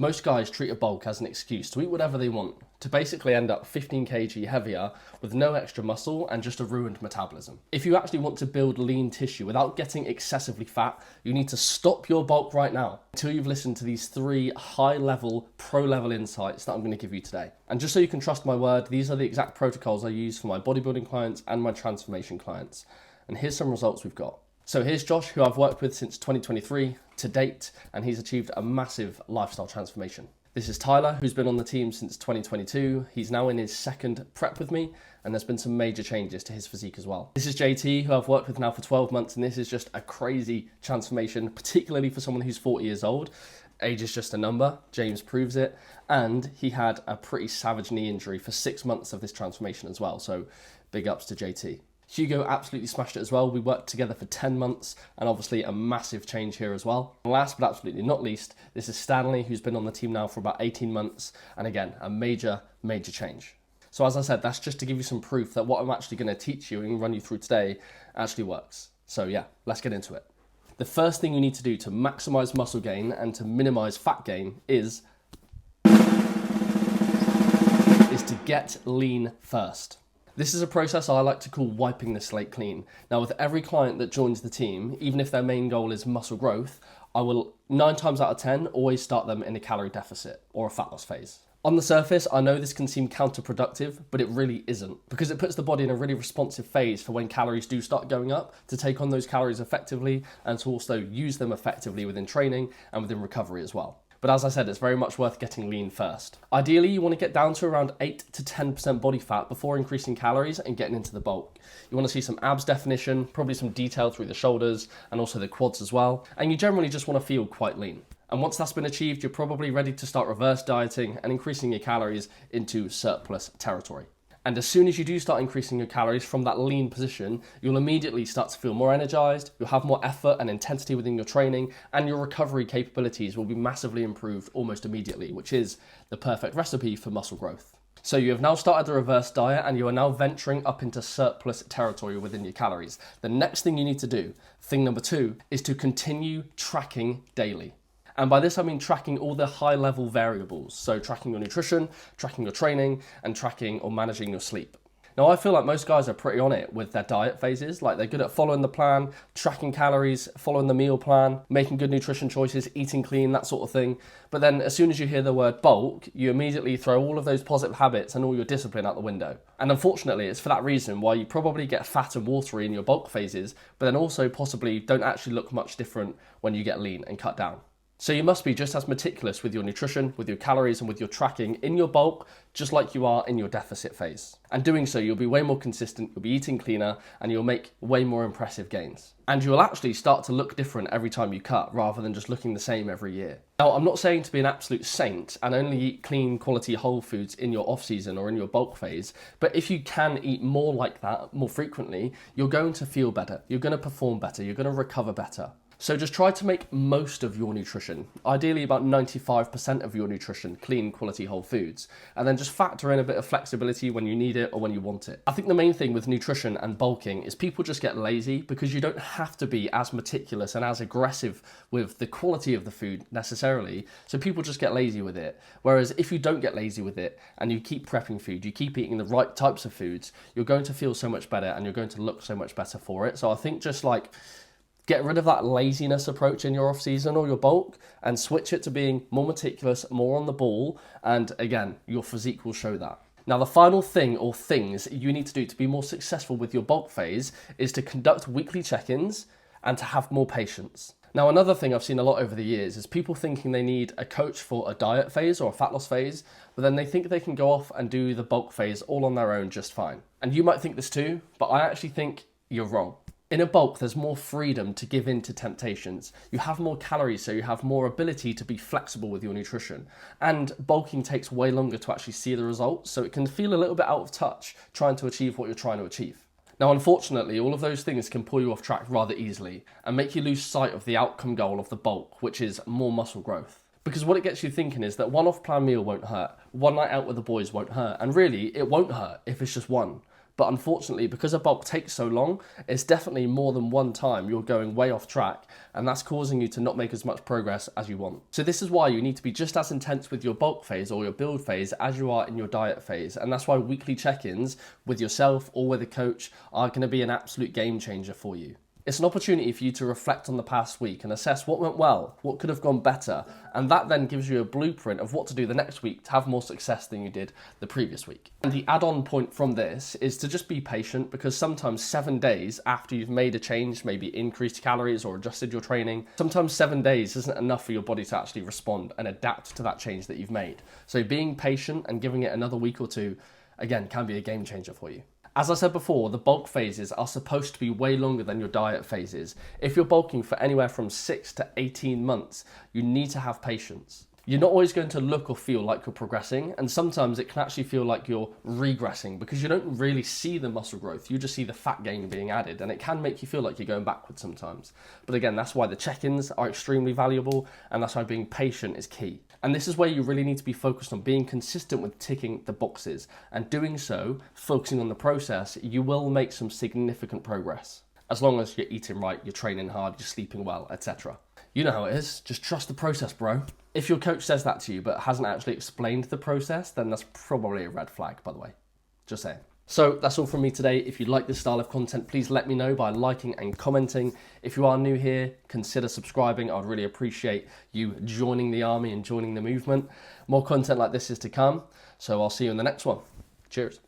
Most guys treat a bulk as an excuse to eat whatever they want, to basically end up 15 kg heavier with no extra muscle and just a ruined metabolism. If you actually want to build lean tissue without getting excessively fat, you need to stop your bulk right now until you've listened to these 3 high-level, pro-level insights that I'm going to give you today. And just so you can trust my word, these are the exact protocols I use for my bodybuilding clients and my transformation clients. And here's some results we've got. So here's Josh, who I've worked with since 2023 to date, and he's achieved a massive lifestyle transformation. This is Tyler, who's been on the team since 2022. He's now in his 2nd prep with me, and there's been some major changes to his physique as well. This is JT, who I've worked with now for 12 months, and this is just a crazy transformation, particularly for someone who's 40 years old. Age is just a number, James proves it, and he had a pretty savage knee injury for 6 months of this transformation as well, so big ups to JT. Hugo absolutely smashed it as well. We worked together for 10 months and obviously a massive change here as well. And last but absolutely not least, this is Stanley, who's been on the team now for about 18 months. And again, a major change. So as I said, that's just to give you some proof that what I'm actually going to teach you and run you through today actually works. So yeah, let's get into it. The first thing you need to do to maximize muscle gain and to minimize fat gain is to get lean first. This is a process I like to call wiping the slate clean. Now, with every client that joins the team, even if their main goal is muscle growth, I will 9 times out of 10 always start them in a calorie deficit or a fat loss phase. On the surface, I know this can seem counterproductive, but it really isn't, because it puts the body in a really responsive phase for when calories do start going up, to take on those calories effectively and to also use them effectively within training and within recovery as well. But as I said, it's very much worth getting lean first. Ideally, you want to get down to around 8 to 10% body fat before increasing calories and getting into the bulk. You want to see some abs definition, probably some detail through the shoulders and also the quads as well. And you generally just want to feel quite lean. And once that's been achieved, you're probably ready to start reverse dieting and increasing your calories into surplus territory. And as soon as you do start increasing your calories from that lean position, you'll immediately start to feel more energized, you'll have more effort and intensity within your training, and your recovery capabilities will be massively improved almost immediately, which is the perfect recipe for muscle growth. So you have now started the reverse diet and you are now venturing up into surplus territory within your calories. The next thing you need to do, thing number 2, is to continue tracking daily. And by this I mean tracking all the high-level variables. So tracking your nutrition, tracking your training, and tracking or managing your sleep. Now I feel like most guys are pretty on it with their diet phases. Like they're good at following the plan, tracking calories, following the meal plan, making good nutrition choices, eating clean, that sort of thing. But then as soon as you hear the word bulk, you immediately throw all of those positive habits and all your discipline out the window. And unfortunately, it's for that reason why you probably get fat and watery in your bulk phases, but then also possibly don't actually look much different when you get lean and cut down. So you must be just as meticulous with your nutrition, with your calories, and with your tracking in your bulk, just like you are in your deficit phase. And doing so, you'll be way more consistent, you'll be eating cleaner, and you'll make way more impressive gains. And you'll actually start to look different every time you cut, rather than just looking the same every year. Now, I'm not saying to be an absolute saint and only eat clean, quality whole foods in your off-season or in your bulk phase, but if you can eat more like that, more frequently, you're going to feel better, you're going to perform better, you're going to recover better. So just try to make most of your nutrition, ideally about 95% of your nutrition, clean, quality whole foods, and then just factor in a bit of flexibility when you need it or when you want it. I think the main thing with nutrition and bulking is people just get lazy because you don't have to be as meticulous and as aggressive with the quality of the food necessarily, so people just get lazy with it. Whereas if you don't get lazy with it and you keep prepping food, you keep eating the right types of foods, you're going to feel so much better and you're going to look so much better for it. So I think just like get rid of that laziness approach in your off-season or your bulk and switch it to being more meticulous, more on the ball, and again, your physique will show that. Now, the final thing or things you need to do to be more successful with your bulk phase is to conduct weekly check-ins and to have more patience. Now, another thing I've seen a lot over the years is people thinking they need a coach for a diet phase or a fat loss phase, but then they think they can go off and do the bulk phase all on their own just fine. And you might think this too, but I actually think you're wrong. In a bulk, there's more freedom to give in to temptations. You have more calories, so you have more ability to be flexible with your nutrition. And bulking takes way longer to actually see the results, so it can feel a little bit out of touch trying to achieve what you're trying to achieve. Now, unfortunately, all of those things can pull you off track rather easily and make you lose sight of the outcome goal of the bulk, which is more muscle growth. Because what it gets you thinking is that one off-plan meal won't hurt, one night out with the boys won't hurt, and really, it won't hurt if it's just one. But unfortunately, because a bulk takes so long, it's definitely more than one time you're going way off track, and that's causing you to not make as much progress as you want. So this is why you need to be just as intense with your bulk phase or your build phase as you are in your diet phase. And that's why weekly check-ins with yourself or with a coach are going to be an absolute game changer for you. It's an opportunity for you to reflect on the past week and assess what went well, what could have gone better, and that then gives you a blueprint of what to do the next week to have more success than you did the previous week. And the add-on point from this is to just be patient, because sometimes 7 days after you've made a change, maybe increased calories or adjusted your training, sometimes 7 days isn't enough for your body to actually respond and adapt to that change that you've made. So being patient and giving it another week or two, again, can be a game changer for you. As I said before, the bulk phases are supposed to be way longer than your diet phases. If you're bulking for anywhere from 6 to 18 months, you need to have patience. You're not always going to look or feel like you're progressing, and sometimes it can actually feel like you're regressing because you don't really see the muscle growth, you just see the fat gain being added, and it can make you feel like you're going backwards sometimes. But again, that's why the check-ins are extremely valuable, and that's why being patient is key. And this is where you really need to be focused on being consistent with ticking the boxes, and doing so, focusing on the process, you will make some significant progress. As long as you're eating right, you're training hard, you're sleeping well, etc. You know how it is, just trust the process, bro. If your coach says that to you but hasn't actually explained the process, then that's probably a red flag, by the way. Just saying. So that's all from me today. If you like this style of content, please let me know by liking and commenting. If you are new here, consider subscribing. I'd really appreciate you joining the army and joining the movement. More content like this is to come, so I'll see you in the next one. Cheers.